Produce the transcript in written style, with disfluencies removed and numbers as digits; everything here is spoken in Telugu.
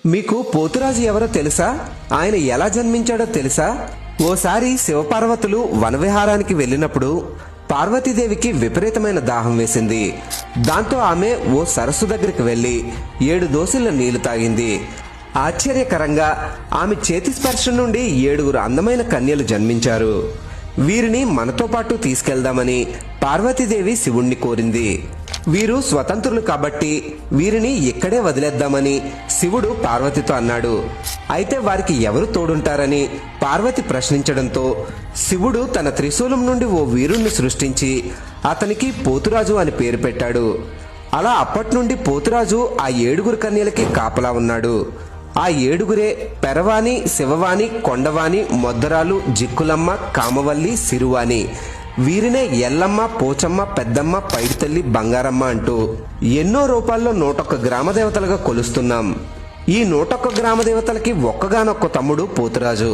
మీకు పోతురాజు ఎవరో తెలుసా? ఆయన ఎలా జన్మించాడో తెలుసా? ఓసారి శివపార్వతులు వనవిహారానికి వెళ్ళినప్పుడు పార్వతీదేవికి విపరీతమైన దాహం వేసింది. దాంతో ఆమె ఓ సరస్సు దగ్గరికి వెళ్లి 7 దోసిళ్ల నీళ్లు తాగింది. ఆశ్చర్యకరంగా ఆమె చేతి స్పర్శ నుండి 7 అందమైన కన్యలు జన్మించారు. వీరిని మనతో పాటు తీసుకెళ్దామని పార్వతీదేవి శివుణ్ణి కోరింది. వీరు స్వతంత్రులు కాబట్టి వీరిని ఇక్కడే వదిలేద్దామని శివుడు పార్వతితో అన్నాడు. అయితే వారికి ఎవరు తోడుంటారని పార్వతి ప్రశ్నించడంతో శివుడు తన త్రిశూలం నుండి ఓ వీరుణ్ణి సృష్టించి అతనికి పోతురాజు అని పేరు పెట్టాడు. అలా అప్పటి నుండి పోతురాజు ఆ 7 కన్యలకి కాపలా ఉన్నాడు. ఆ 7 పెరవాణి, శివవాణి, కొండవాణి, మొద్దరాలు, జిక్కులమ్మ, కామవల్లి, సిరువాణి. వీరినే ఎల్లమ్మ, పోచమ్మ, పెద్దమ్మ, పైడితల్లి, బంగారమ్మ అంటూ ఎన్నో రూపాల్లో 101 గ్రామదేవతలుగా కొలుస్తున్నాం. ఈ 101 గ్రామదేవతలకి ఒక్కగానొక్క తమ్ముడు పోతురాజు.